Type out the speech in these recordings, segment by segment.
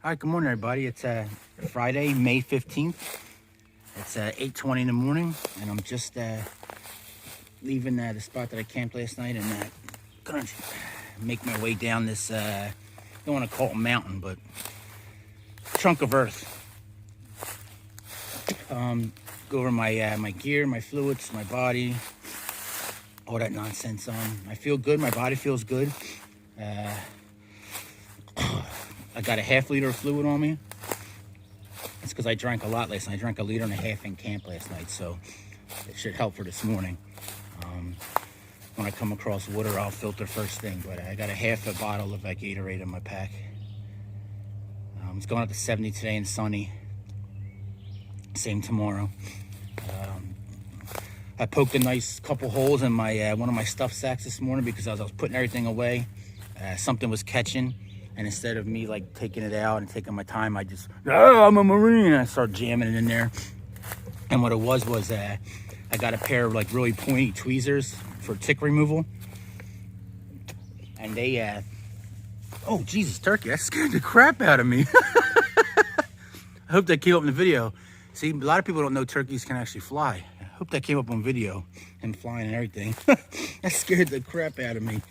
All right, good morning, everybody. It's Friday, May 15th. It's 8:20 in the morning, and I'm just leaving the spot that I camped last night, and gonna make my way down this, don't want to call it a mountain, but chunk of earth. Go over my my gear, my fluids, my body, all that nonsense. I feel good. My body feels good. I got a half liter of fluid on me. It's because I drank a lot last night. I drank 1.5 liters in camp last night, so it should help for this morning. When I come across water, I'll filter first thing, but I got a half a bottle of Gatorade in my pack. It's going up to 70 today and sunny. Same tomorrow. I poked a nice couple holes in my one of my stuff sacks this morning because as I was putting everything away, something was catching. And instead of me like taking it out and taking my time, I just, I'm a Marine. And I started jamming it in there. And what it was I got a pair of like really pointy tweezers for tick removal. And they, oh Jesus, turkey, that scared the crap out of me. I hope that came up in the video. See, a lot of people don't know turkeys can actually fly. I hope that came up on video, him flying and everything. That scared the crap out of me.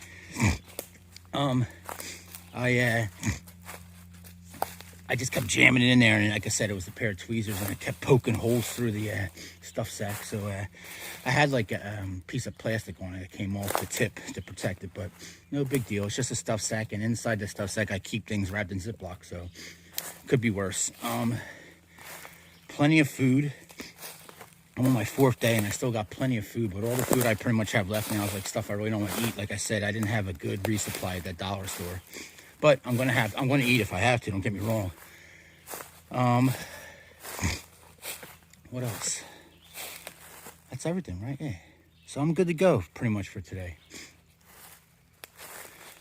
I just kept jamming it in there, and like I said, it was a pair of tweezers, and I kept poking holes through the stuff sack. So I had like a piece of plastic on it that came off the tip to protect it, but no big deal. It's just a stuff sack, and inside the stuff sack, I keep things wrapped in Ziploc, so could be worse. Plenty of food. I'm on my 4th day, and I still got plenty of food, but all the food I pretty much have left now is like stuff I really don't want to eat. Like I said, I didn't have a good resupply at that dollar store. But I'm gonna eat if I have to, don't get me wrong. What else? That's everything, right? Yeah. So I'm good to go pretty much for today.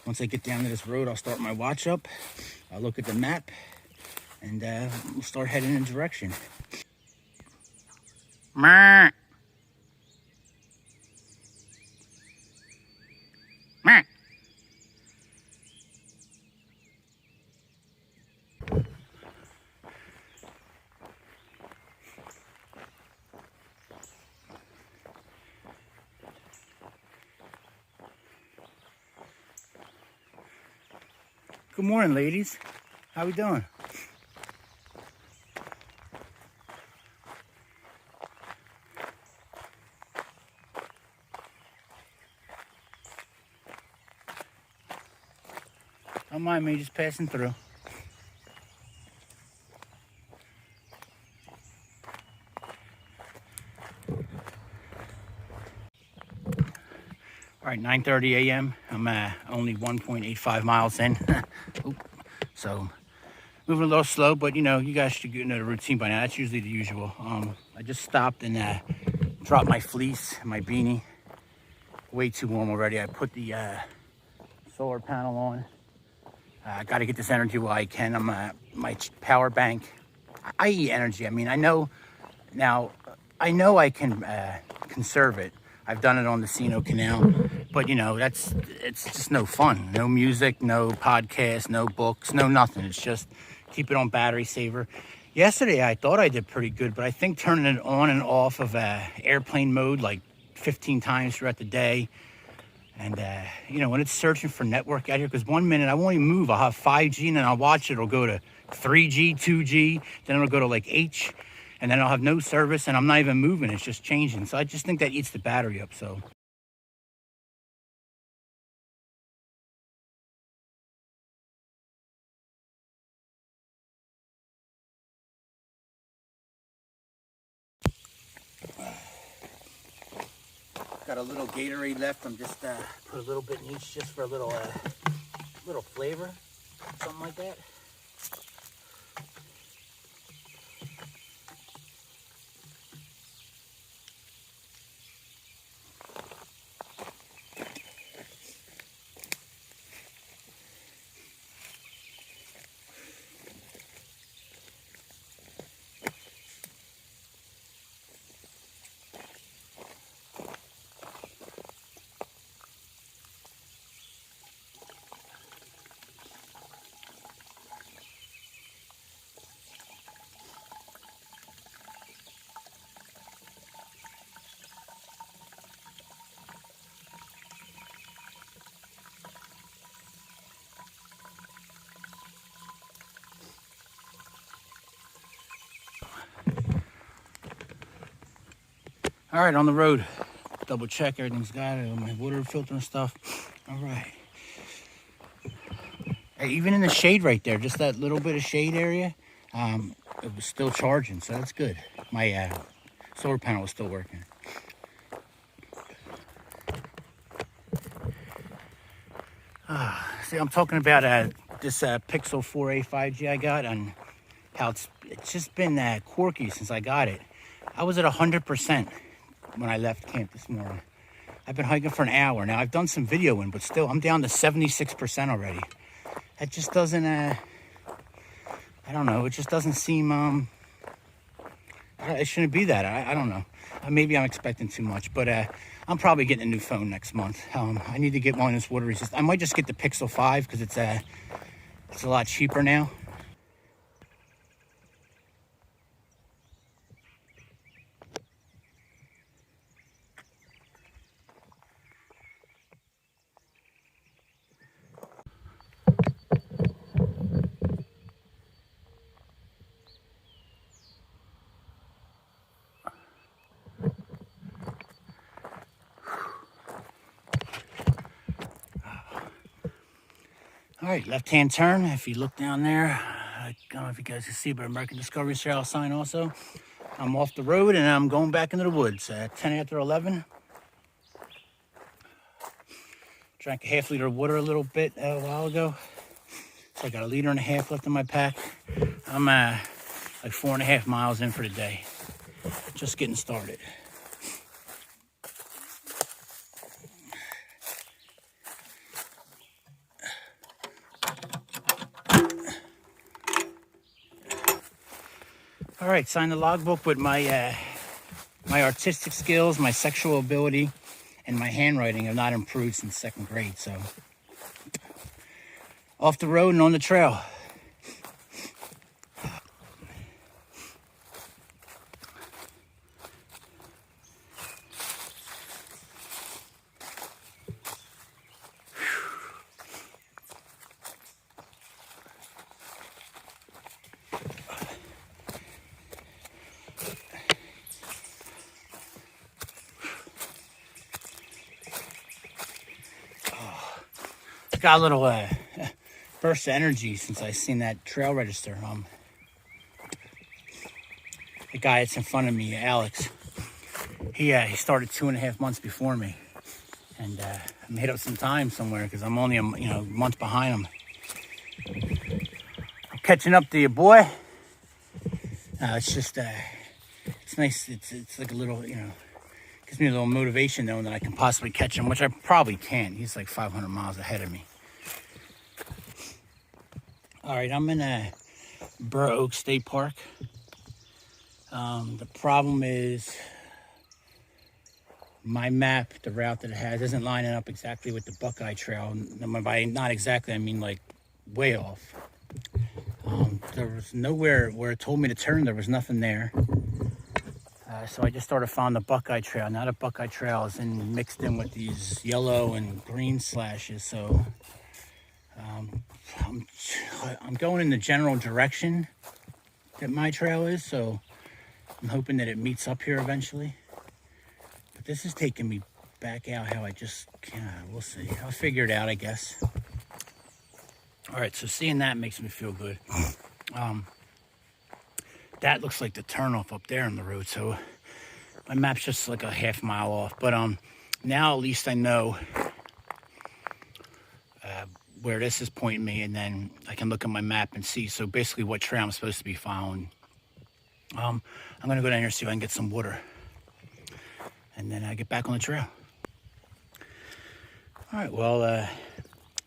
Once I get down to this road, I'll start my watch up. I'll look at the map, and we'll start heading in a direction. Meh. Meh. Good morning, ladies. How we doing? Don't mind me, just passing through. All right, 9:30 a.m. I'm only 1.85 miles in. So moving a little slow, but you know, you guys should know the routine by now. That's usually the usual. I just stopped and dropped my fleece, my beanie. Way too warm already. I put the solar panel on. I got to get this energy while I can. I'm my power bank. I eat energy. I mean, I know I can conserve it. I've done it on the Sino Canal, but you know, it's just no fun. No music, no podcast, no books, no nothing. It's just keep it on battery saver. Yesterday, I thought I did pretty good, but I think turning it on and off of airplane mode like 15 times throughout the day. And, you know, when it's searching for network out here, because 1 minute I won't even move. I'll have 5G and then I'll watch it. It'll go to 3G, 2G, then it'll go to like H, and then I'll have no service and I'm not even moving. It's just changing. So I just think that eats the battery up. So. Got a little Gatorade left. I'm just put a little bit in each just for a little flavor, something like that. All right, on the road. Double check everything's got it. My water filter and stuff. All right. Hey, even in the shade right there, just that little bit of shade area, it was still charging, so that's good. My solar panel was still working. See, I'm talking about this Pixel 4a 5G I got, and how it's just been quirky since I got it. I was at 100% when I left camp this morning. I've been hiking for an hour. Now, I've done some videoing, but still, I'm down to 76% already. That just doesn't, I don't know, it just doesn't seem, it shouldn't be that. I don't know. Maybe I'm expecting too much, but I'm probably getting a new phone next month. I need to get one that's water resistant. I might just get the Pixel 5 because it's a lot cheaper now. All right, left-hand turn. If you look down there, I don't know if you guys can see, but American Discovery Trail sign also. I'm off the road and I'm going back into the woods at 10 after 11. Drank a half-liter of water a little bit a while ago. So I got 1.5 liters left in my pack. I'm like 4.5 miles in for the day. Just getting started. All right, sign the logbook with my my artistic skills, my sexual ability, and my handwriting have not improved since 2nd grade. So off the road and on the trail. Got a little burst of energy since I seen that trail register. The guy that's in front of me, Alex, he started 2.5 months before me, and I made up some time somewhere because I'm only a month behind him. I'm catching up to you, boy. It's just it's nice. It's like a little gives me a little motivation knowing that I can possibly catch him, which I probably can. He's like 500 miles ahead of me. All right, I'm in Burr Oak State Park. The problem is my map, the route that it has, isn't lining up exactly with the Buckeye Trail. And by not exactly, I mean like way off. There was nowhere where it told me to turn. There was nothing there. So I just started following the Buckeye Trail. Now the Buckeye Trail is mixed in with these yellow and green slashes. So I'm going in the general direction that my trail is. So I'm hoping that it meets up here eventually. But this is taking me back out how I just can't. We'll see. I'll figure it out, I guess. All right, so seeing that makes me feel good. That looks like the turnoff up there on the road. So my map's just like a half mile off. But now at least I know where this is pointing me, and then I can look at my map and see. So basically what trail I'm supposed to be following. I'm gonna go down here and see if I can get some water, and then I get back on the trail. All right, well,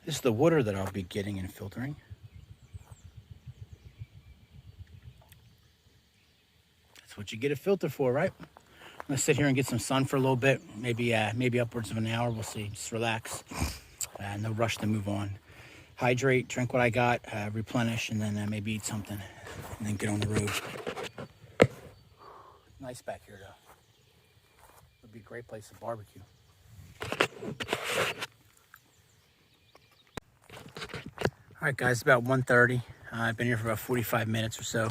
this is the water that I'll be getting and filtering. That's what you get a filter for, right? I'm gonna sit here and get some sun for a little bit, maybe upwards of an hour. We'll see. Just relax. No rush to move on. Hydrate, drink what I got, replenish, and then maybe eat something, and then get on the road. Nice back here, though. Would be a great place to barbecue. All right, guys, it's about 1:30. I've been here for about 45 minutes or so.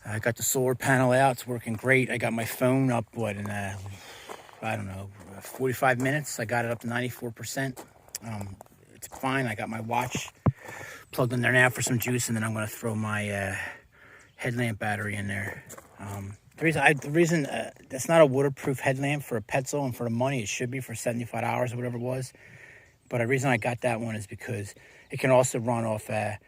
I got the solar panel out. It's working great. I got my phone up, what, in, I don't know, 45 minutes. I got it up to 94%. It's fine. I got my watch plugged in there now for some juice, and then I'm going to throw my headlamp battery in there. The reason that's not a waterproof headlamp for a Petzl, and for the money it should be for $75 or whatever it was. But the reason I got that one is because it can also run off the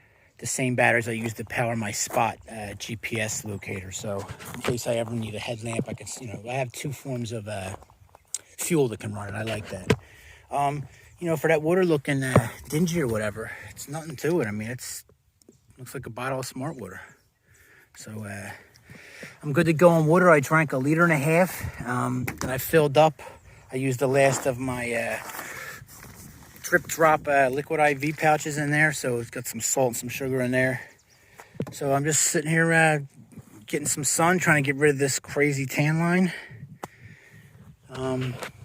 same batteries I use to power my Spot GPS locator. So in case I ever need a headlamp, I can, I have two forms of fuel that can run it. I like that. For that water looking dingy or whatever, it's nothing to it. I mean, looks like a bottle of Smart Water. So I'm good to go on water. I drank 1.5 liters. Then I filled up. I used the last of my drip drop liquid IV pouches in there, so it's got some salt and some sugar in there. So I'm just sitting here getting some sun, trying to get rid of this crazy tan line,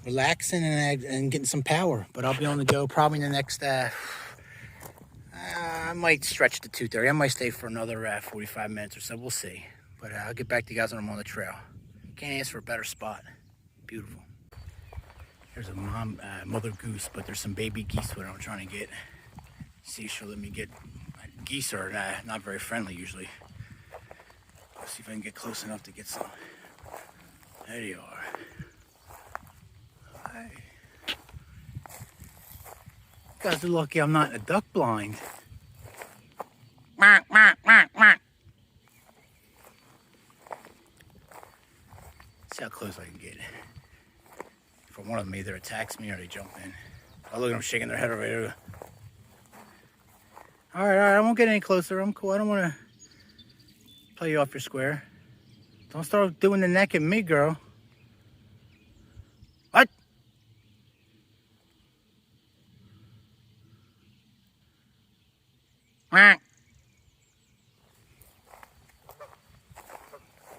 relaxing and getting some power. But I'll be on the go probably in the next I might stretch to 2:30. I might stay for another 45 minutes or so. We'll see. But I'll get back to you guys when I'm on the trail. Can't ask for a better spot. Beautiful. There's a mother goose, but there's some baby geese what I'm trying to get. See if she'll let me get. Geese are not very friendly usually. Let's see if I can get close enough to get some. There you are. Hi. You guys are lucky I'm not in a duck blind. See how close I can get. For one of them either attacks me or they jump in. Oh, look at them shaking their head over here. All right, I won't get any closer. I'm cool. I don't want to play you off your square. Don't start doing the neck at me, girl. What?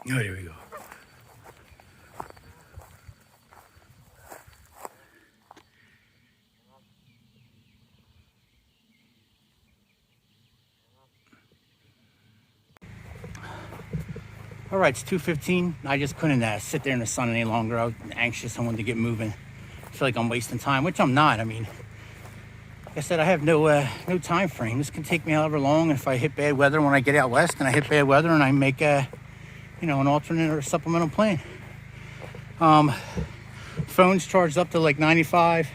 Oh, there we go. All right, it's 2:15. I just couldn't sit there in the sun any longer. I was anxious. I wanted to get moving. I feel like I'm wasting time, which I'm not. I mean, like I said, I have no time frame. This can take me however long. If I hit bad weather when I get out west, and I hit bad weather, and I make an alternate or supplemental plan. Phone's charged up to like 95.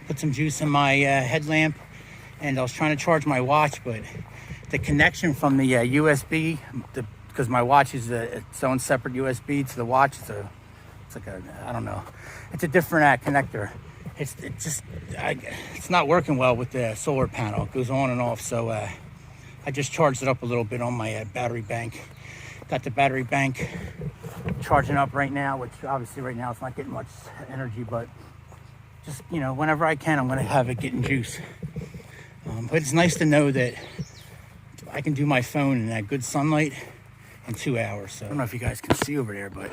Put some juice in my headlamp, and I was trying to charge my watch, but the connection from the USB, because my watch is its own separate USB to the watch. It's like I don't know. It's a different connector. It's not working well with the solar panel. It goes on and off. So I just charged it up a little bit on my battery bank. Got the battery bank charging up right now, which obviously right now it's not getting much energy, but just, whenever I can, I'm going to have it getting juice. But it's nice to know that I can do my phone in that good sunlight in 2 hours. So I don't know if you guys can see over there, but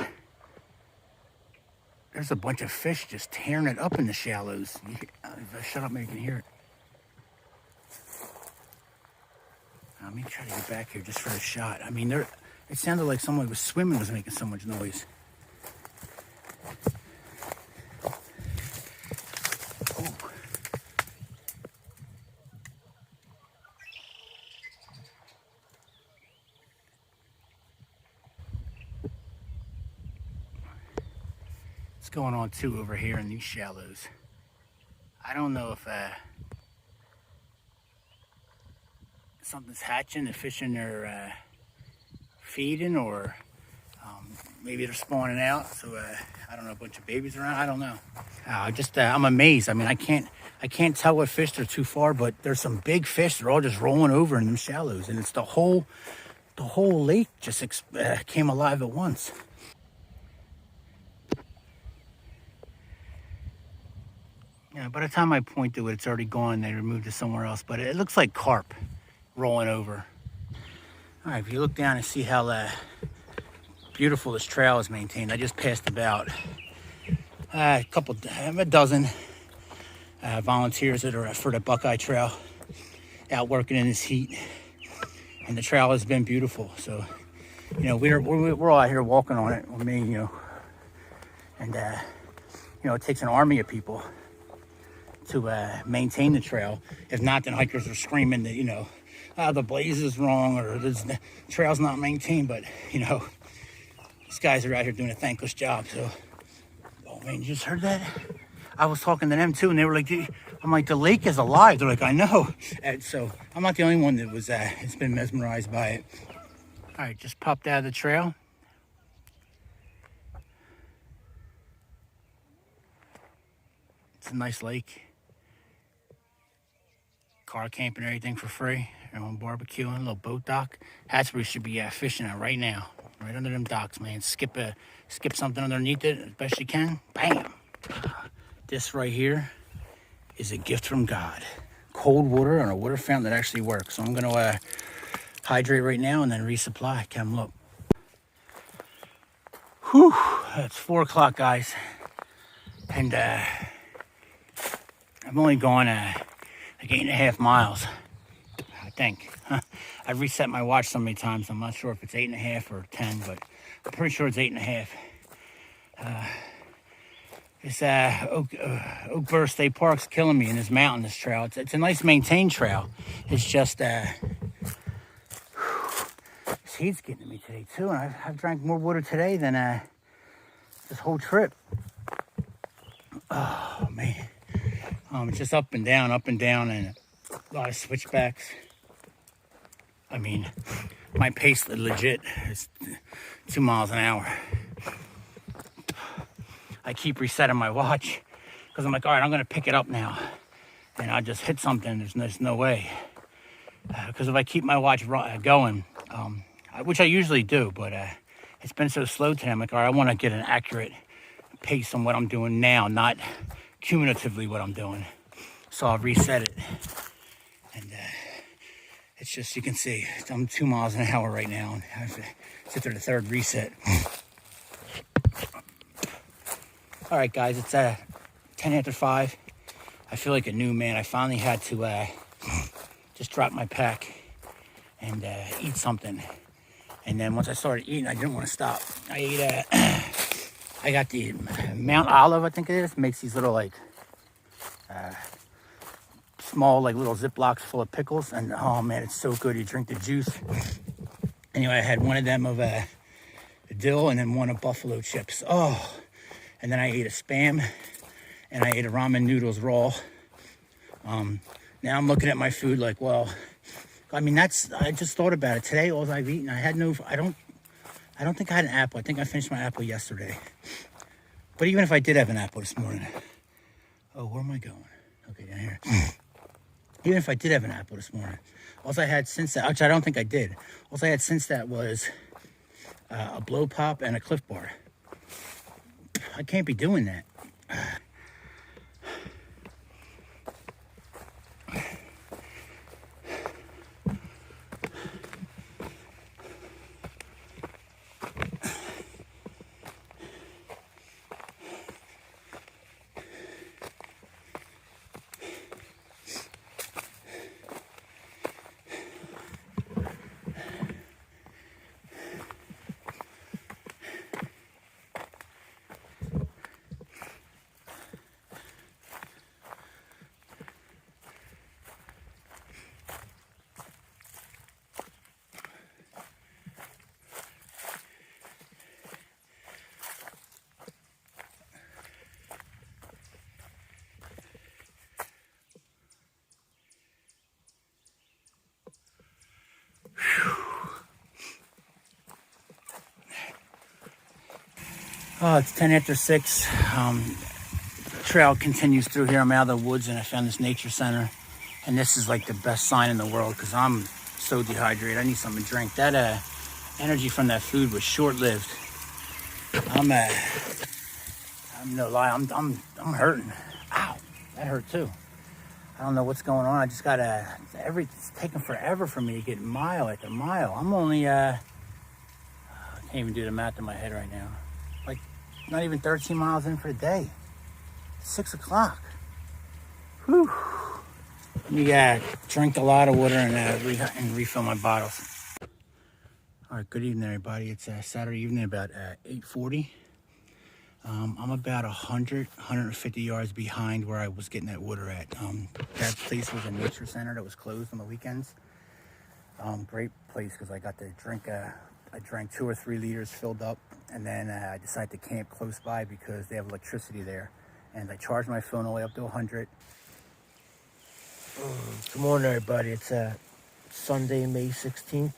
there's a bunch of fish just tearing it up in the shallows. If I shut up, maybe you can hear it. Let me try to get back here just for a shot. I mean, it sounded like someone was swimming was making so much noise. Oh. What's going on too over here in these shallows? I don't know if something's hatching, the fish in there feeding, or maybe they're spawning out. So I don't know, a bunch of babies around. I don't know. I'm amazed. I mean, I can't tell what fish are too far, but there's some big fish. They're all just rolling over in them shallows, and it's the whole lake just came alive at once. Yeah, by the time I point to it, it's already gone. They removed it somewhere else, but it looks like carp rolling over. All right, if you look down and see how beautiful this trail is maintained. I just passed about a dozen volunteers that are for the Buckeye Trail out working in this heat, and the trail has been beautiful. So you know, we're all out here walking on it. I mean, you know, and you know, it takes an army of people to maintain the trail. If not, then hikers are screaming that, you know, the blaze is wrong or the trail's not maintained. But, you know, these guys are out here doing a thankless job. So, oh man, you just heard that? I was talking to them too, and they were like, I'm like, the lake is alive. They're like, I know. And so I'm not the only one that was, has been mesmerized by it. All right, just popped out of the trail. It's a nice lake. Car camping and everything for free. Everyone barbecuing, a little boat dock. That's where we should be fishing at right now. Right under them docks, man. Skip something underneath it as best you can. Bam! This right here is a gift from God. Cold water and a water fountain that actually works. So I'm going to hydrate right now and then resupply. Come look. Whew! It's 4 o'clock, guys. And I've only gone like 8.5 miles, I think. I've reset my watch so many times. I'm not sure if it's 8.5 or 10, but I'm pretty sure it's 8.5. This Oak Burr State Park's killing me in this mountain, this trail. It's a nice maintained trail. It's just, this heat's getting to me today too. And I've drank more water today than this whole trip. Oh man. It's just up and down, and a lot of switchbacks. I mean, my pace legit is 2 miles an hour. I keep resetting my watch because I'm like, all right, I'm going to pick it up now. And I just hit something. There's no way. Because if I keep my watch going, which I usually do, but it's been so slow today, I'm like, all right, I want to get an accurate pace on what I'm doing now, not cumulatively what I'm doing. So I'll reset it. And it's just, you can see, I'm 2 miles an hour right now. And I have to sit through the third reset. All right, guys, it's 10 after 5. I feel like a new man. I finally had to just drop my pack and eat something. And then once I started eating, I didn't want to stop. I ate, I got the Mount Olive, I think it is. It makes these little, like, small, like, little Ziplocs full of pickles. And, oh, man, it's so good. You drink the juice. Anyway, I had one of them of dill and then one of buffalo chips. Oh. And then I ate a Spam, and I ate a ramen noodles raw. Now I'm looking at my food like, well, I mean, I just thought about it. Today, all I've eaten, I don't think I had an apple. I think I finished my apple yesterday. But even if I did have an apple this morning, oh, where am I going? Okay, down here. Even if I did have an apple this morning, all I had since that, which I don't think I did, all I had since that was a blow pop and a Cliff Bar. I can't be doing that. Oh, it's 10 after 6. The trail continues through here. I'm out of the woods and I found this nature center. And this is like the best sign in the world because I'm so dehydrated. I need something to drink. That energy from that food was short-lived. I'm no lie. I'm hurting. Ow, that hurt too. I don't know what's going on. I just got it's taking forever for me to get mile after mile. I'm only I can't even do the math in my head right now. Like not even 13 miles in for the day. It's 6 o'clock. Whew. You got drink a lot of water and refill my bottles. All right, good evening, everybody. It's Saturday evening, about 8:40. I'm about 150 yards behind where I was getting that water at. That place was a nature center that was closed on the weekends. Great place because I got to drink. I drank 2 or 3 liters, filled up, and then I decided to camp close by because they have electricity there. And I charged my phone all the way up to 100. Good morning, everybody. It's Sunday, May 16th.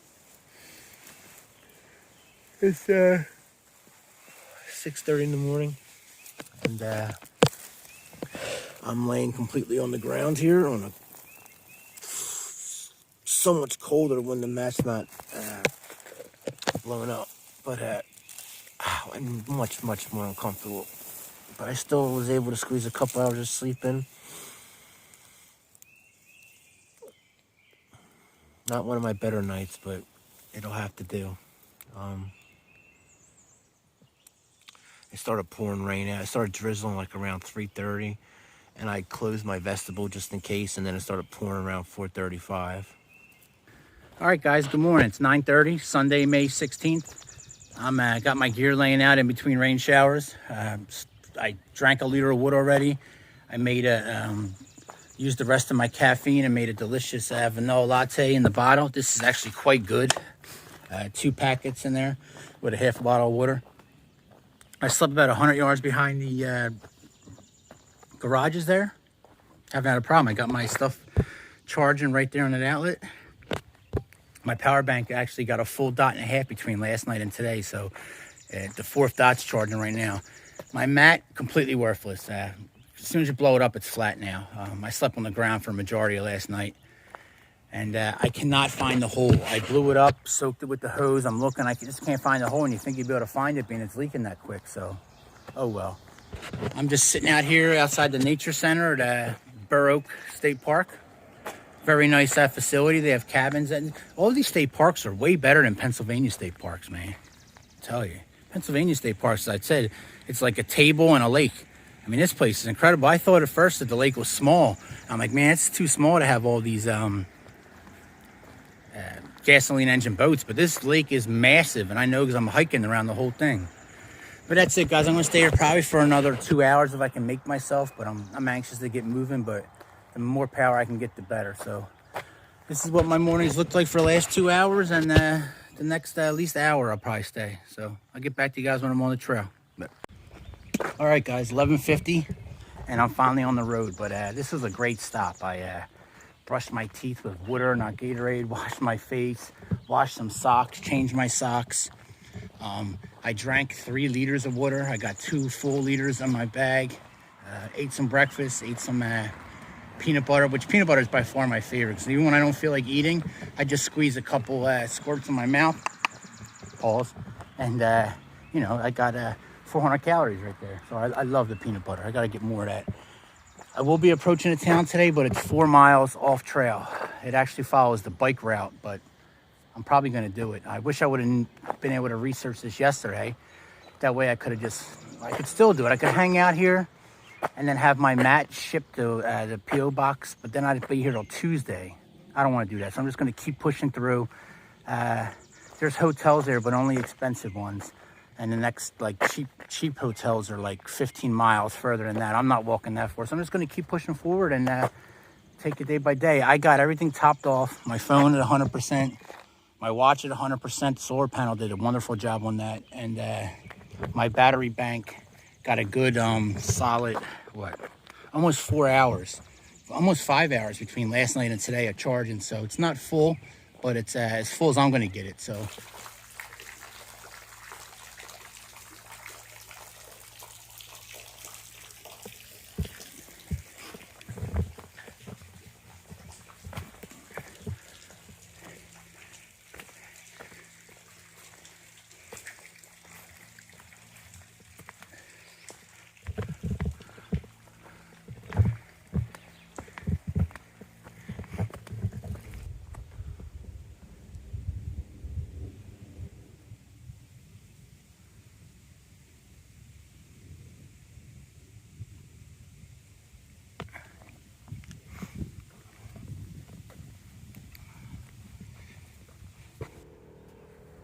It's 6:30 in the morning, and I'm laying completely on the ground here on a so much colder when the mat's not blowing up, but I'm much more uncomfortable. But I still was able to squeeze a couple hours of sleep in. Not one of my better nights, but it'll have to do. It started pouring rain out. It started drizzling like around 3:30, and I closed my vestibule just in case, and then it started pouring around 4:35. All right, guys, good morning. It's 9:30, Sunday, May 16th. I'm got my gear laying out in between rain showers. I drank a liter of water already. I made used the rest of my caffeine and made a delicious vanilla latte in the bottle. This is actually quite good. 2 packets in there with a half a bottle of water. I slept about 100 yards behind the garages there. Haven't had a problem. I got my stuff charging right there on that outlet. My power bank actually got a full dot and a half between last night and today, so the 4th dot's charging right now. My mat, completely worthless. As soon as you blow it up, it's flat now. I slept on the ground for a majority of last night, and I cannot find the hole. I blew it up, soaked it with the hose. I'm looking, I just can't find the hole, and you think you'd be able to find it, being it's leaking that quick, so, oh well. I'm just sitting out here outside the nature center at Burr State Park. Very nice facility. They have cabins, and all of these state parks are way better than Pennsylvania state parks, man. I tell you. Pennsylvania state parks, as I said, it's like a table and a lake. I mean, this place is incredible. I thought at first that the lake was small. I'm like, man, it's too small to have all these gasoline engine boats, but this lake is massive, and I know because I'm hiking around the whole thing. But that's it, guys. I'm gonna stay here probably for another 2 hours if I can make myself, but I'm anxious to get moving, but the more power I can get, the better. So this is what my mornings looked like for the last 2 hours, and the next at least hour I'll probably stay. So I'll get back to you guys when I'm on the trail. But all right, guys, 11:50, and I'm finally on the road. But this was a great stop. I brushed my teeth with water, not Gatorade, washed my face, washed some socks, changed my socks. I drank 3 liters of water. I got 2 full liters in my bag. Ate some breakfast, ate some peanut butter, which peanut butter is by far my favorite. So even when I don't feel like eating, I just squeeze a couple squirts in my mouth. Pause. And, you know, I got 400 calories right there. So I love the peanut butter. I got to get more of that. I will be approaching a town today, but it's 4 miles off trail. It actually follows the bike route, but I'm probably going to do it. I wish I would have been able to research this yesterday. That way I could still do it. I could hang out here and then have my mat shipped to the P.O. box, but then I'd be here till Tuesday. I don't want to do that, so I'm just going to keep pushing through. There's hotels there, but only expensive ones. And the next, like, cheap hotels are like 15 miles further than that. I'm not walking that far, so I'm just going to keep pushing forward and take it day by day. I got everything topped off. My phone at 100%, my watch at 100%. The solar panel did a wonderful job on that. And my battery bank got a good, solid, almost 4 hours. Almost 5 hours between last night and today of charging. So it's not full, but it's as full as I'm going to get it. So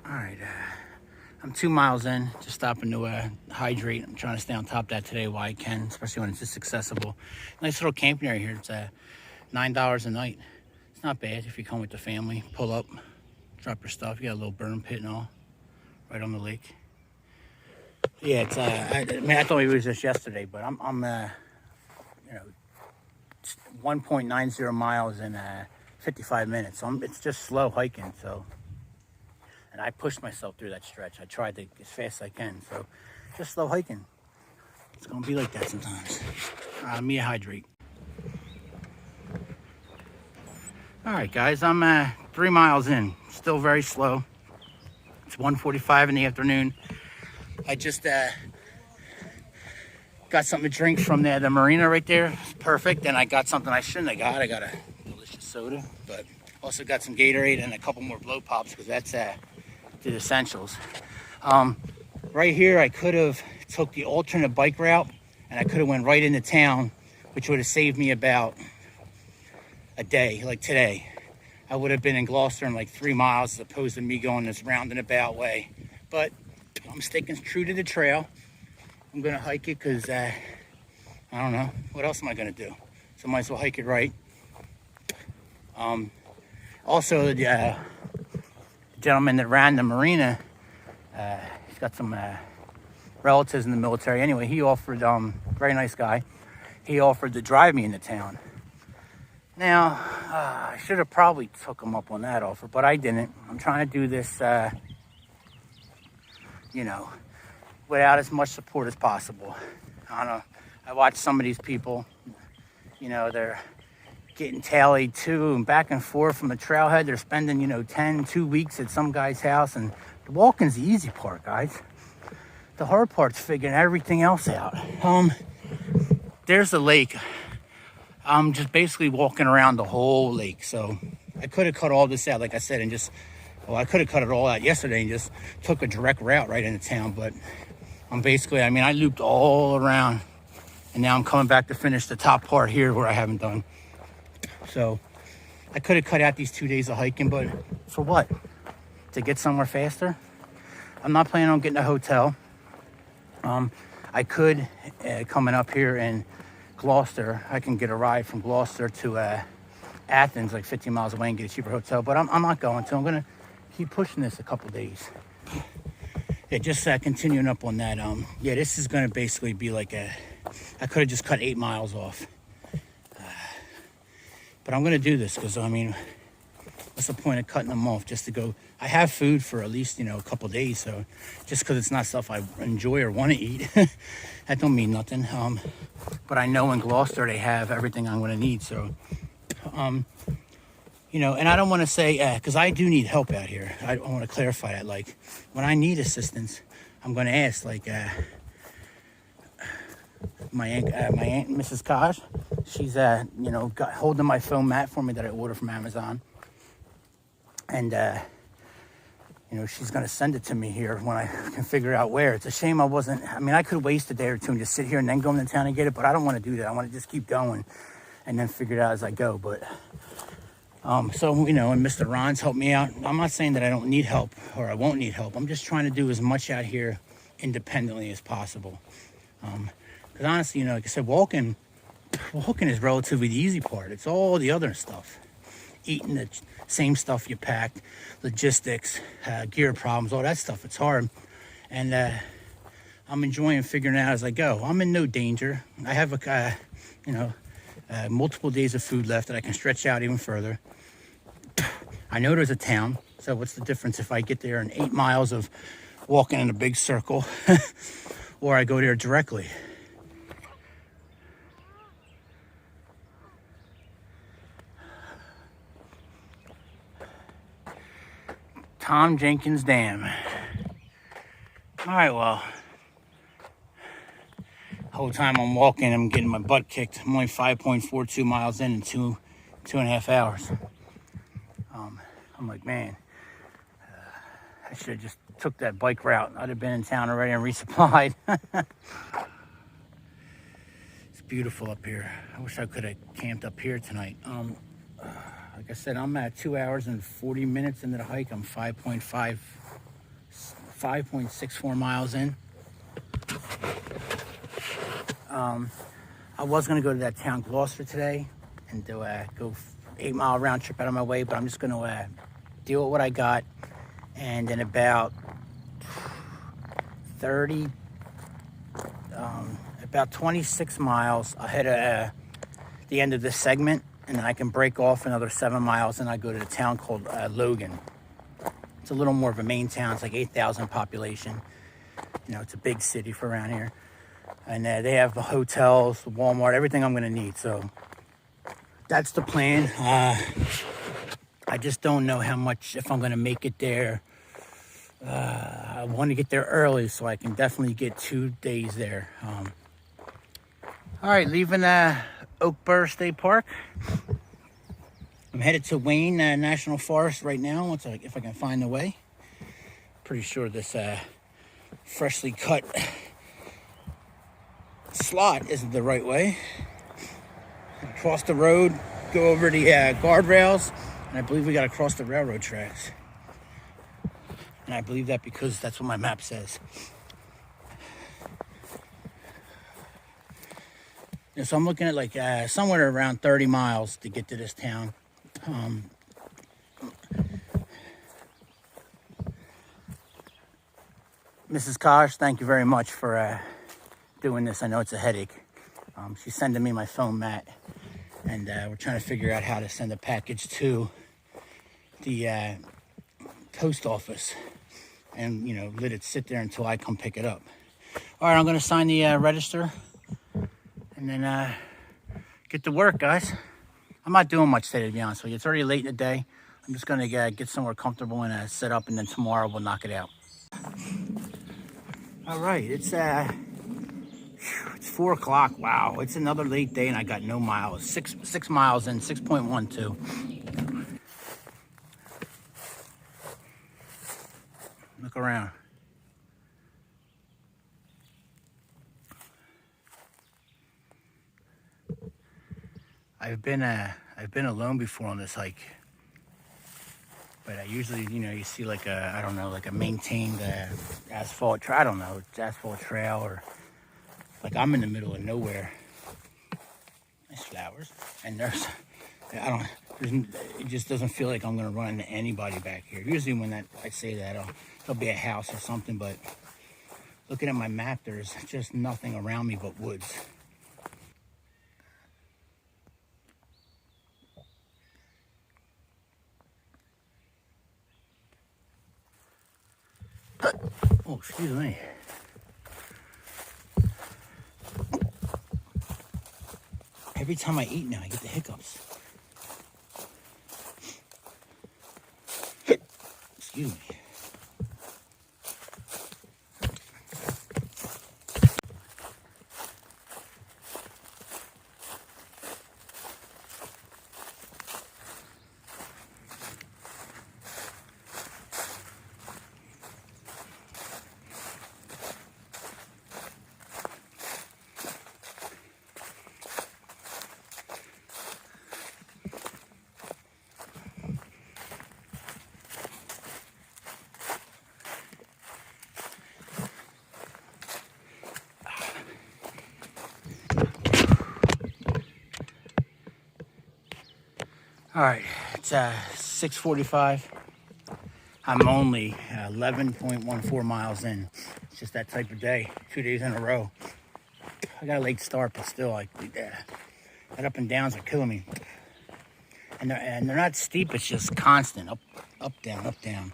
All right, I'm 2 miles in, just stopping to hydrate. I'm trying to stay on top of that today while I can, especially when it's just accessible. Nice little camping area here. It's $9 a night. It's not bad if you come with the family. Pull up, drop your stuff. You got a little burn pit and all, right on the lake. Yeah, it's I thought it was just yesterday, but I'm 1.90 miles in 55 minutes. So it's just slow hiking. So, and I pushed myself through that stretch. I tried to as fast as I can. So, just slow hiking. It's gonna be like that sometimes. Let me hydrate. All right, guys, I'm 3 miles in. Still very slow. It's 1:45 in the afternoon. I just got something to drink from the marina right there. It's perfect. And I got something I shouldn't have got. I got a delicious soda, but also got some Gatorade and a couple more blow pops because that's the essentials. Right here, I could have took the alternate bike route and I could have went right into town, which would have saved me about a day, like today. I would have been in Gloucester in like 3 miles as opposed to me going this roundabout way. But I'm sticking true to the trail. I'm gonna hike it because I don't know, what else am I gonna do? So I might as well hike it right. Also, the gentleman that ran the marina, he's got some relatives in the military. Anyway, he offered, very nice guy, he offered to drive me into town. Now, I should have probably took him up on that offer, but I didn't. I'm trying to do this, without as much support as possible. I don't know. I watch some of these people, they're getting tallied to and back and forth from the trailhead. They're spending, 2 weeks at some guy's house, and the walking's the easy part, guys. The hard part's figuring everything else out. There's the lake. I'm just basically walking around the whole lake. So I could have cut all this out, like I said, and I could have cut it all out yesterday and just took a direct route right into town. But I'm basically, I looped all around and now I'm coming back to finish the top part here where I haven't done. So I could have cut out these 2 days of hiking, but for what? To get somewhere faster? I'm not planning on getting a hotel. I could, coming up here in Gloucester, I can get a ride from Gloucester to Athens, like 15 miles away, and get a cheaper hotel, but I'm not going to. I'm going to keep pushing this a couple days. Yeah, just continuing up on that. Yeah, this is going to basically be like I could have just cut 8 miles off. But I'm going to do this because, what's the point of cutting them off just to go? I have food for at least, a couple days. So just because it's not stuff I enjoy or want to eat, that don't mean nothing. But I know in Gloucester they have everything I'm going to need. So, and I don't want to say, because I do need help out here. I want to clarify that. Like, when I need assistance, I'm going to ask, like, my aunt, Mrs. Kaj, she's, holding my foam mat for me that I ordered from Amazon. And, she's going to send it to me here when I can figure out where. It's a shame I could waste a day or two and just sit here and then go into town and get it, but I don't want to do that. I want to just keep going and then figure it out as I go. But, and Mr. Ron's helped me out. I'm not saying that I don't need help or I won't need help. I'm just trying to do as much out here independently as possible. Because honestly, like I said, walking is relatively the easy part. It's all the other stuff. Eating the same stuff you packed, logistics, gear problems, all that stuff. It's hard. And I'm enjoying figuring it out as I go. I'm in no danger. I have multiple days of food left that I can stretch out even further. I know there's a town. So what's the difference if I get there in 8 miles of walking in a big circle or I go there directly? Tom Jenkins Dam. All right, well, the whole time I'm walking, I'm getting my butt kicked. I'm only 5.42 miles in 2.5 hours. I'm like, man, I should have just took that bike route. I'd have been in town already and resupplied. It's beautiful up here. I wish I could have camped up here tonight. Like I said, I'm at 2 hours and 40 minutes into the hike. I'm 5.5 5.64 miles in. I was gonna go to that town Gloucester today and do a go 8-mile round trip out of my way, but I'm just gonna deal with what I got, and in about 26 miles ahead of the end of this segment, and then I can break off another 7 miles and I go to the town called Logan. It's a little more of a main town. It's like 8,000 population. You know, it's a big city for around here. And they have the hotels, the Walmart, everything I'm gonna need. So that's the plan. I just don't know how much, if I'm gonna make it there. I want to get there early so I can definitely get 2 days there. All right, leaving Oak Burr State Park. I'm headed to Wayne National Forest right now, if I can find the way. Pretty sure this freshly cut slot isn't the right way. Cross the road, go over the guardrails, and I believe we got to cross the railroad tracks. And I believe that because that's what my map says. Yeah, so I'm looking at like somewhere around 30 miles to get to this town. Mrs. Kosh, thank you very much for doing this. I know it's a headache. She's sending me my phone mat, and we're trying to figure out how to send a package to the post office and, you know, let it sit there until I come pick it up. All right, I'm going to sign the register and then get to work, guys. I'm not doing much today, to be honest with you. It's already late in the day. I'm just going to get somewhere comfortable and set up, and then tomorrow we'll knock it out. All right, it's 4 o'clock. Wow, it's another late day, and I got no miles. 6 miles in, 6.12. Look around. I've been alone before on this hike, but I usually, you know, you see like I don't know, like a maintained asphalt trail. I don't know, it's asphalt trail, or like I'm in the middle of nowhere. Nice flowers, and it just doesn't feel like I'm gonna run into anybody back here. Usually when I say that, there'll be a house or something, but looking at my map, there's just nothing around me but woods. Oh, excuse me. Every time I eat now, I get the hiccups. Excuse me. All right, it's 6:45. I'm only 11.14 miles in. It's just that type of day, 2 days in a row. I got a late start, but still, like, that up and downs are killing me. And they're not steep, it's just constant, up, down, up, down.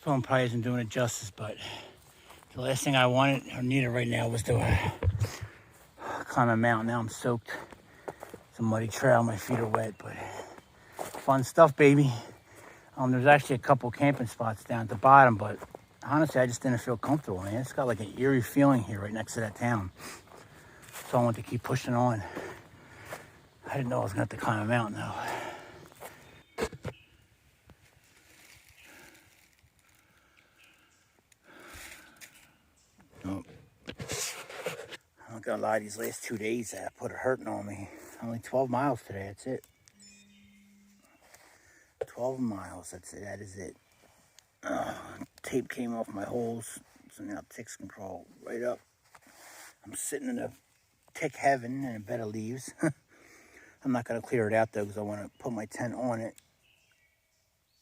Phone probably isn't doing it justice, but the last thing I wanted or needed right now was to climb a mountain. Now I'm soaked. It's a muddy trail, my feet are wet, but fun stuff, baby. There's actually a couple camping spots down at the bottom, but honestly, I just didn't feel comfortable, man. It's got like an eerie feeling here right next to that town. So I wanted to keep pushing on. I didn't know I was gonna have to climb a mountain though. Nope. I'm not gonna lie, these last 2 days put a hurting on me. Only 12 miles today, that's it. 12 miles, that is it. Tape came off my holes, so now ticks can crawl right up. I'm sitting in a tick heaven in a bed of leaves. I'm not going to clear it out though, because I want to put my tent on it.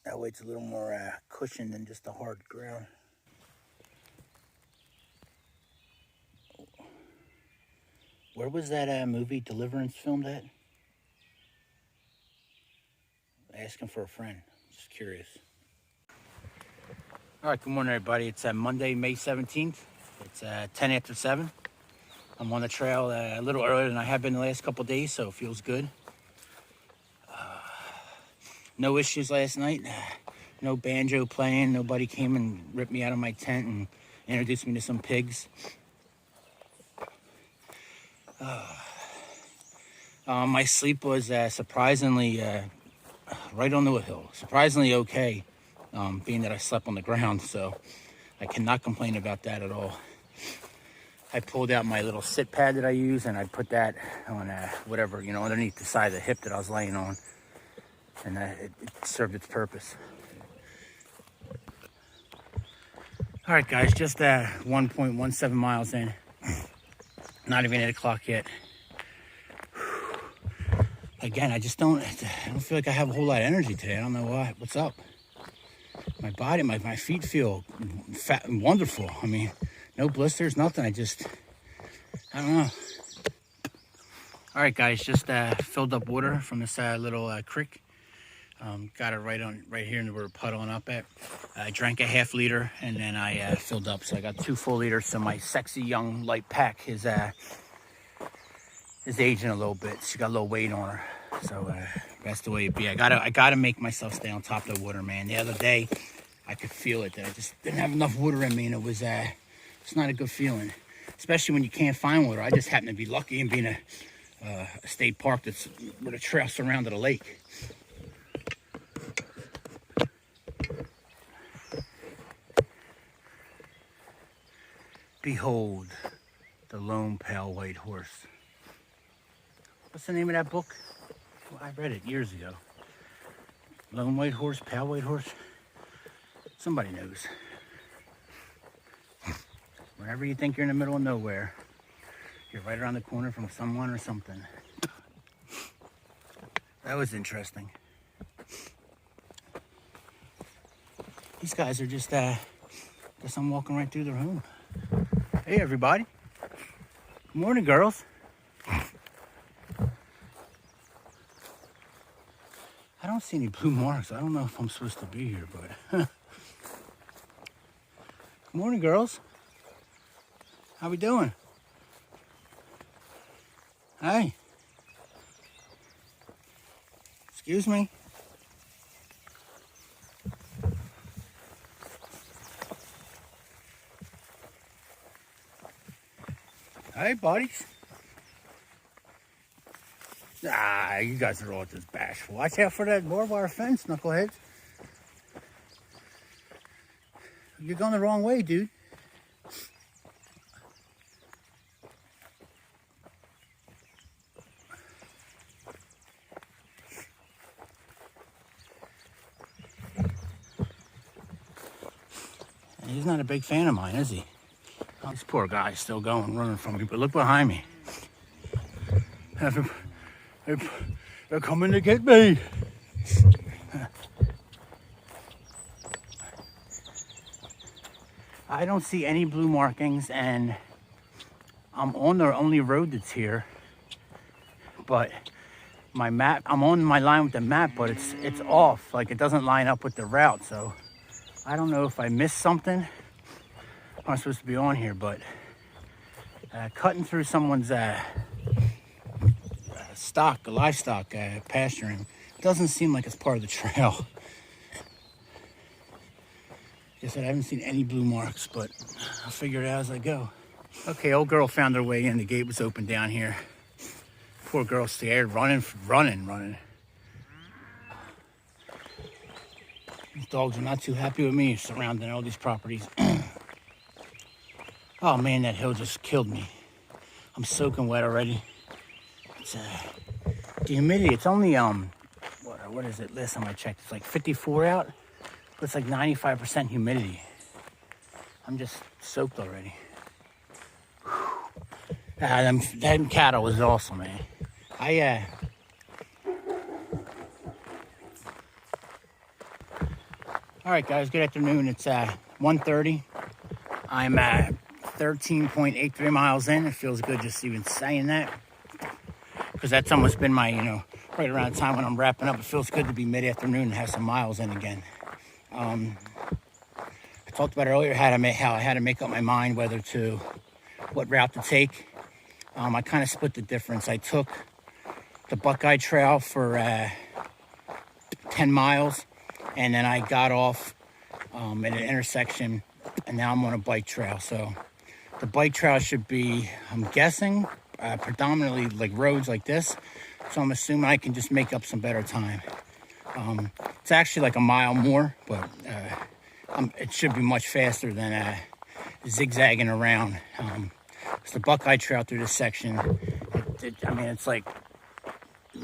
That way it's a little more cushioned than just the hard ground. Where was that movie Deliverance filmed at? Asking for a friend. Just curious. All right, good morning, everybody. It's Monday, May 17th. It's 10 after 7. I'm on the trail a little earlier than I have been the last couple of days, so it feels good. No issues last night. No banjo playing. Nobody came and ripped me out of my tent and introduced me to some pigs. My sleep was surprisingly right on the hill. Surprisingly okay, being that I slept on the ground, so I cannot complain about that at all. I pulled out my little sit pad that I use, and I put that on whatever, underneath the side of the hip that I was laying on, and it served its purpose. All right, guys, just 1.17 miles in. Not even 8 o'clock yet. Again, I don't feel like I have a whole lot of energy today. I don't know why. What's up? My body, my feet feel fat and wonderful. I mean, no blisters, nothing. I don't know. All right, guys, just filled up water from this little creek. Got it right here where we're puddling up at. I drank a half liter and then I filled up. So I got 2 full liters. So my sexy young light pack is aging a little bit. She got a little weight on her. So that's the way it be. I gotta make myself stay on top of the water, man. The other day I could feel it that I just didn't have enough water in me, and it's not a good feeling. Especially when you can't find water. I just happen to be lucky in being a state park where the trail surrounded a lake. Behold the lone pale white horse. What's the name of that book? Well, I read it years ago. Lone white horse, pale white horse. Somebody knows. Whenever you think you're in the middle of nowhere, you're right around the corner from someone or something. That was interesting. These guys are just, guess I'm walking right through their home. Hey, everybody. Good morning, girls. I don't see any blue marks. I don't know if I'm supposed to be here, but... Good morning, girls. How we doing? Hey. Excuse me. Hey, buddies. Ah, you guys are all just bashful. Watch out for that barbed wire fence, knuckleheads. You're going the wrong way, dude. And he's not a big fan of mine, is he? Oh, this poor guy's still going, running from me, but look behind me. They're coming to get me. I don't see any blue markings, and I'm on the only road that's here. But my map, I'm on my line with the map, but it's off. Like, it doesn't line up with the route. So I don't know if I missed something. I'm supposed to be on here, but cutting through someone's livestock pasturing doesn't seem like it's part of the trail. Like I said, I haven't seen any blue marks, but I'll figure it out as I go. Okay, old girl found her way in. The gate was open down here. Poor girl scared, running. These dogs are not too happy with me surrounding all these properties. Oh man, that hill just killed me. I'm soaking wet already. It's the humidity. It's only what is it? Last time I checked, it's like 54 out. It's like 95% humidity. I'm just soaked already. Them cattle was awesome, man. All right, guys, good afternoon. It's 1:30. I'm at 13.83 miles in. It feels good just even saying that, because that's almost been my, right around the time when I'm wrapping up. It feels good to be mid-afternoon and have some miles in again. I talked about earlier how I had to make up my mind what route to take. I kind of split the difference. I took the Buckeye Trail for 10 miles, and then I got off at an intersection, and now I'm on a bike trail. So the bike trail should be, I'm guessing, predominantly like roads like this. So I'm assuming I can just make up some better time. It's actually like a mile more, but it should be much faster than zigzagging around. It's the Buckeye Trail through this section. It's like,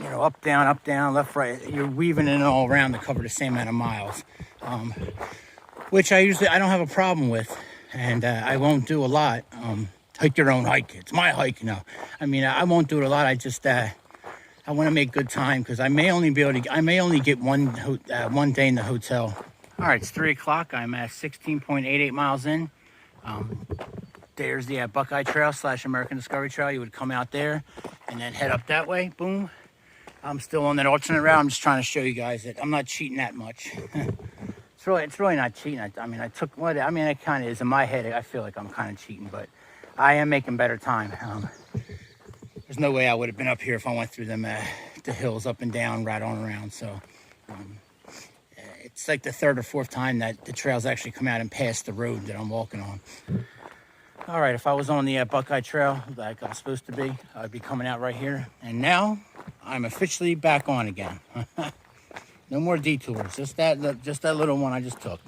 up, down, left, right. You're weaving it all around to cover the same amount of miles, which I don't have a problem with, and I won't do a lot. Hike your own hike. It's my hike, I won't do it a lot. I just I want to make good time, because I may only get one day in the hotel. All right, it's 3 o'clock. I'm at 16.88 miles in. There's the Buckeye Trail / American Discovery Trail. You would come out there and then head up that way. Boom. I'm still on that alternate route. I'm just trying to show you guys that I'm not cheating that much. It's really not cheating. I it kind of is in my head. I feel like I'm kind of cheating, but I am making better time. There's no way I would have been up here if I went through them the hills up and down, right on around. So it's like the third or fourth time that the trails actually come out and pass the road that I'm walking on. All right, if I was on the Buckeye Trail like I'm supposed to be, I'd be coming out right here. And now I'm officially back on again. No more detours, just that little one I just took.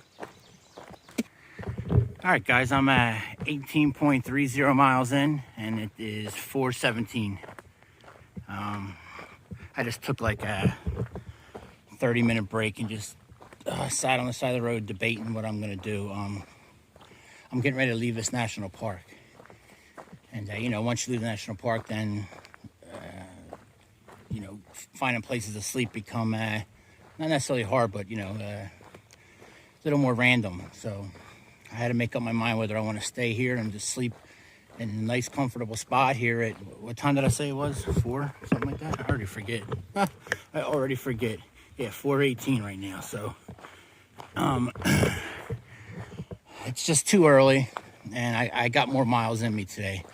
All right, guys, I'm at 18.30 miles in, and it is 4:17. I just took like a 30-minute break and just sat on the side of the road debating what I'm gonna do. I'm getting ready to leave this national park, and once you leave the national park, then finding places to sleep become not necessarily hard, but a little more random. So I had to make up my mind whether I want to stay here and just sleep in a nice, comfortable spot here at, what time did I say it was? 4, something like that. I already forget. Yeah, 4:18 right now. So it's just too early, and I got more miles in me today.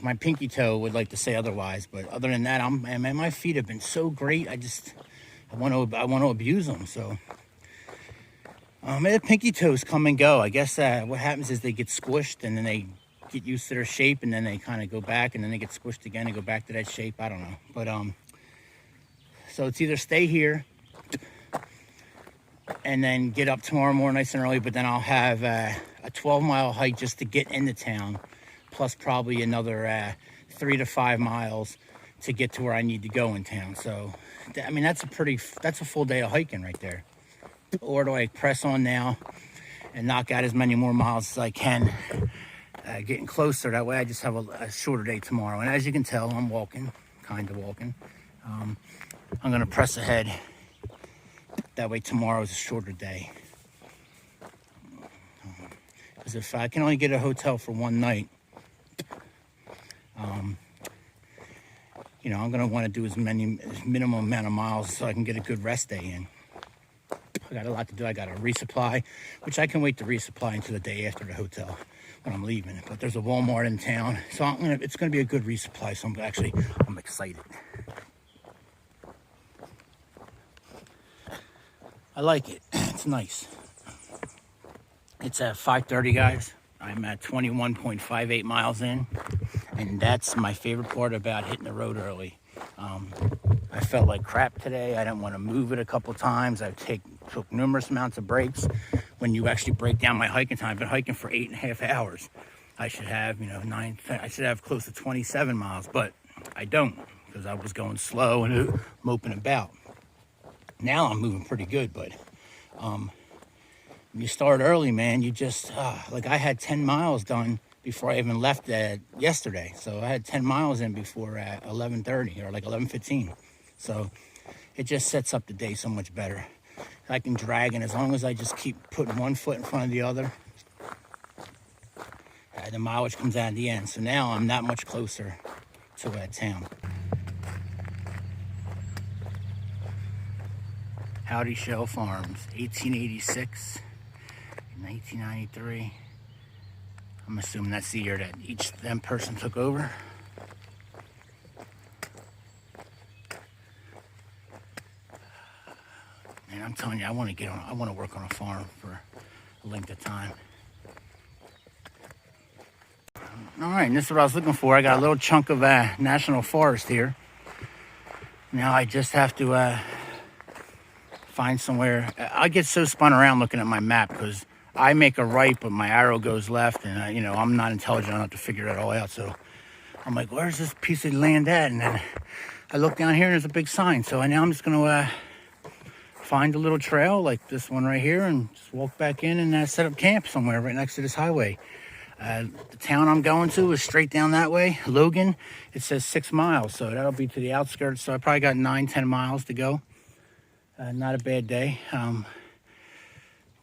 My pinky toe would like to say otherwise, but other than that, my feet have been so great. I want to abuse them. So the pinky toes come and go. I guess what happens is they get squished, and then they get used to their shape, and then they kind of go back, and then they get squished again and go back to that shape. I don't know, but so it's either stay here and then get up tomorrow morning nice and early, but then I'll have a 12-mile hike just to get into town, plus probably another 3 to 5 miles to get to where I need to go in town. So that's a full day of hiking right there. Or do I press on now and knock out as many more miles as I can, getting closer? That way I just have a shorter day tomorrow. And as you can tell, I'm kind of walking. I'm gonna press ahead. That way tomorrow is a shorter day. Because if I can only get a hotel for one night, I'm going to want to do as minimum amount of miles so I can get a good rest day in. I got a lot to do. I got to resupply, which I can wait to resupply until the day after the hotel when I'm leaving. But there's a Walmart in town, so it's going to be a good resupply. So I'm excited. I like it. It's nice. It's at 5:30, guys. I'm at 21.58 miles in, and that's my favorite part about hitting the road early. I felt like crap today. I didn't want to move it a couple times. I took numerous amounts of breaks. When you actually break down my hiking time, I've been hiking for 8.5 hours. I should have, I should have close to 27 miles, but I don't, because I was going slow and moping about. Now I'm moving pretty good, but When you start early, man, you just, like I had 10 miles done before I even left yesterday. So I had 10 miles in before 11:30 or like 11:15. So it just sets up the day so much better. I can drag, and as long as I just keep putting one foot in front of the other, the mileage comes out at the end. So now I'm that much closer to town. Howdy Shell Farms, 1886, 1993. I'm assuming that's the year that each them person took over. And I'm telling you, I want to work on a farm for a length of time. All right, and this is what I was looking for. I got a little chunk of national forest here. Now I just have to find somewhere. I get so spun around looking at my map because I make a right, but my arrow goes left, and I'm not intelligent enough to figure it all out. So I'm like, where's this piece of land at? And then I look down here, and there's a big sign. So now I'm just gonna find a little trail like this one right here, and just walk back in and set up camp somewhere right next to this highway. The town I'm going to is straight down that way, Logan. It says 6 miles, so that'll be to the outskirts. So I probably got 9-10 miles to go. Not a bad day. I'm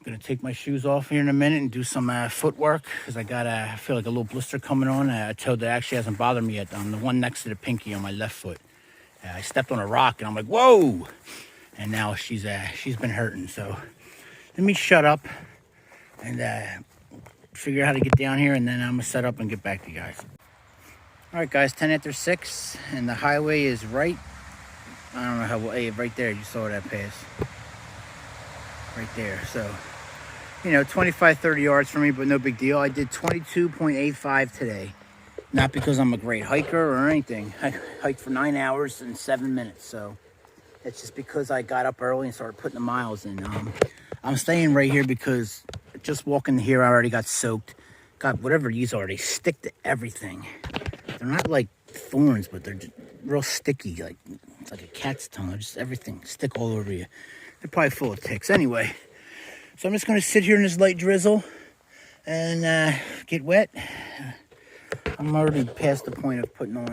gonna take my shoes off here in a minute and do some footwork because I feel like a little blister coming on. A toe that actually hasn't bothered me yet. The one next to the pinky on my left foot. I stepped on a rock and I'm like, whoa! And now she's been hurting. So let me shut up and figure out how to get down here, and then I'm gonna set up and get back to you guys. All right, guys, 10 after 6, and the highway is right. I don't know how, right there, you saw that pass. Right there, so, 25, 30 yards from me, but no big deal. I did 22.85 today. Not because I'm a great hiker or anything. I hiked for 9 hours and 7 minutes, so it's just because I got up early and started putting the miles in. I'm staying right here because just walking here, I already got soaked. Got whatever these are, they stick to everything. They're not like thorns, but they're just real sticky, like it's like a cat's tongue. They're just everything stick all over you. They're probably full of ticks. Anyway, so I'm just gonna sit here in this light drizzle and get wet. I'm already past the point of putting on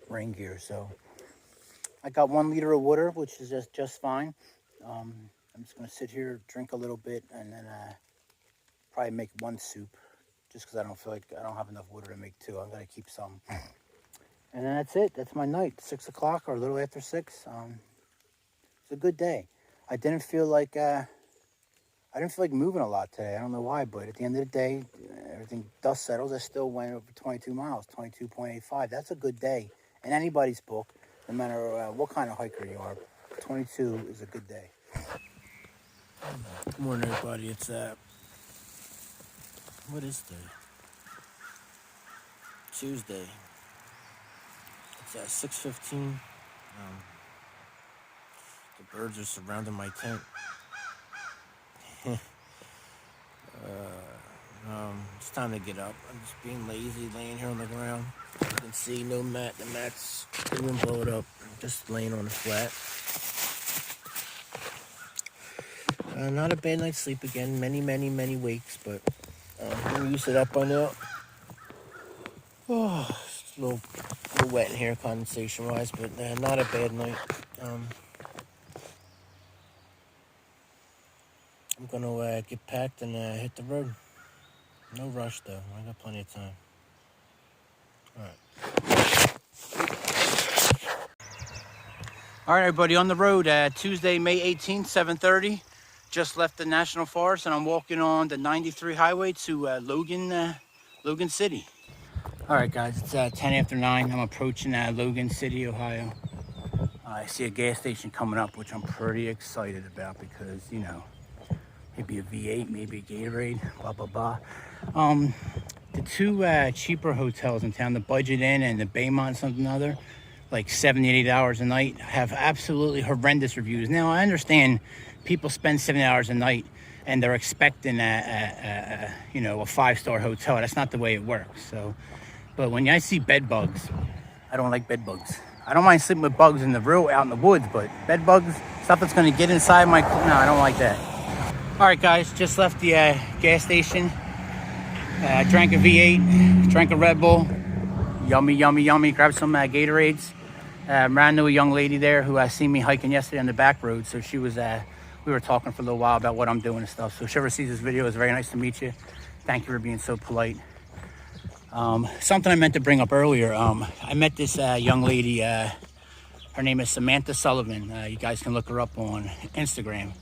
rain gear, so I got 1 liter of water, which is just fine. I'm just gonna sit here, drink a little bit, and then probably make 1 soup, just because I don't feel like I don't have enough water to make 2. I'm gonna keep some, and then that's it. That's my night. 6 o'clock or a little after 6. It's a good day. I didn't feel like moving a lot today. I don't know why, but at the end of the day, everything dust settles. I still went over 22 miles, 22.85. That's a good day in anybody's book, no matter what kind of hiker you are. 22 is a good day. Good morning, everybody. It's what is today? Tuesday. It's 6:15. The birds are surrounding my tent. It's time to get up. I'm just being lazy, laying here on the ground. You can see no mat. The mat's didn't blow it up. I'm just laying on the flat. Not a bad night's sleep again. Many wakes, but I'm used to that by now. Oh, it's a little wet in here, condensation-wise, but not a bad night. I'm gonna get packed and hit the road. No rush though. I got plenty of time. All right, everybody, on the road. Tuesday, May 18th, 7:30. Just left the National Forest, and I'm walking on the 93 highway to Logan City. All right, guys, it's 10 after 9. I'm approaching Logan City, Ohio. I see a gas station coming up, which I'm pretty excited about because, maybe a V8, maybe a Gatorade, blah, blah, blah. The 2 cheaper hotels in town, the Budget Inn and the Baymont something or other, like $70, $80 a night, have absolutely horrendous reviews. Now, I understand people spend $70 a night and they're expecting a 5-star hotel. That's not the way it works. So, but when I see bed bugs, I don't like bed bugs. I don't mind sleeping with bugs out in the woods, but bed bugs, Stuff that's gonna get inside my, no, I don't like that. All right, guys, just left the gas station. Drank a V8, drank a Red Bull. Yummy, yummy, yummy. Grabbed some Gatorades. Ran into a young lady there who seen me hiking yesterday on the back road. So she was, we were talking for a little while about what I'm doing and stuff. So if she ever sees this video, it's very nice to meet you. Thank you for being so polite. Something I meant to bring up earlier. I met this young lady. Her name is Samantha Sullivan. You guys can look her up on Instagram.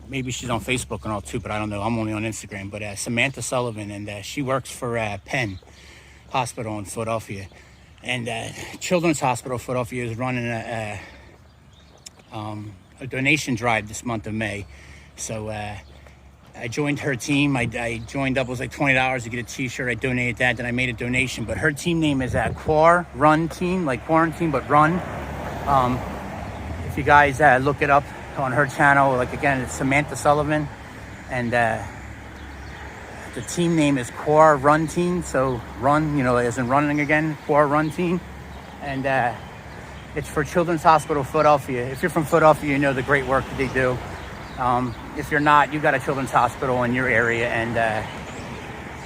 Maybe she's on Facebook and all too, but I don't know. I'm only on Instagram. But Samantha Sullivan, and she works for Penn Hospital in Philadelphia. And Children's Hospital Philadelphia is running a donation drive this month of May. So I joined her team. I joined up. It was like $20 to get a t-shirt. I donated that. Then I made a donation. But her team name is Quar Run Team, like quarantine, but run. If you guys look it up on her channel, like again, it's Samantha Sullivan. And the team name is Quar Run Team. So run, you know, as in running again, Quar Run Team. And it's for Children's Hospital Philadelphia. If you're from Philadelphia, you know the great work that they do. If you're not, you got a children's hospital in your area, and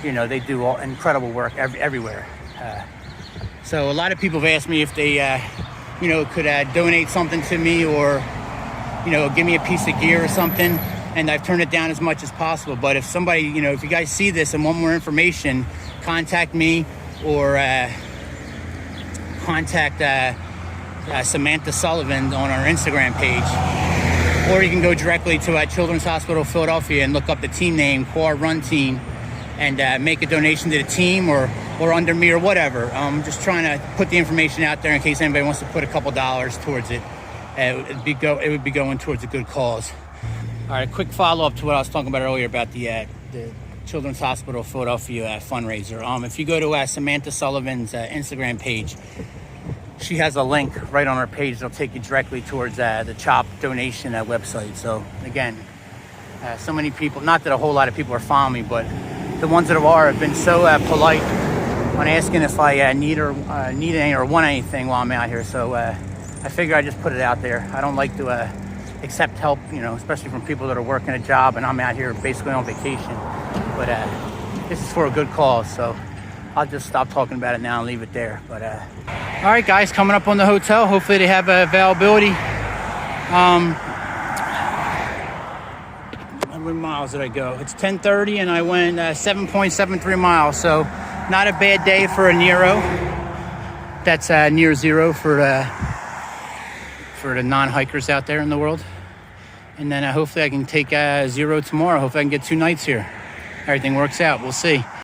you know, they do all incredible work everywhere. So a lot of people have asked me if they you know, could donate something to me, or you know, give me a piece of gear or something, and I've turned it down as much as possible. But if somebody, you know, if you guys see this and want more information, contact me, or contact Samantha Sullivan on our Instagram page. Or you can go directly to Children's Hospital Philadelphia and look up the team name, Quar Run Team, and make a donation to the team, or under me, or whatever. I'm just trying to put the information out there in case anybody wants to put a couple dollars towards it. It would be going towards a good cause. All right, quick follow-up to what I was talking about earlier about the Children's Hospital Philadelphia fundraiser. If you go to Samantha Sullivan's Instagram page, she has a link right on her page that'll take you directly towards the CHOP donation website. So again, so many people, not that a whole lot of people are following me, but the ones that are have been so polite on asking if I need any or want anything while I'm out here. So I figure I just put it out there. I don't like to accept help, you know, especially from people that are working a job, and I'm out here basically on vacation. But this is for a good cause, so I'll just stop talking about it now and leave it there. But all right, guys, coming up on the hotel. Hopefully they have availability. How many miles did I go? It's 10:30, and I went 7.73 miles. So not a bad day for a Nero. That's near zero for the non-hikers out there in the world. And then hopefully I can take zero tomorrow. Hopefully I can get 2 nights here. Everything works out. We'll see.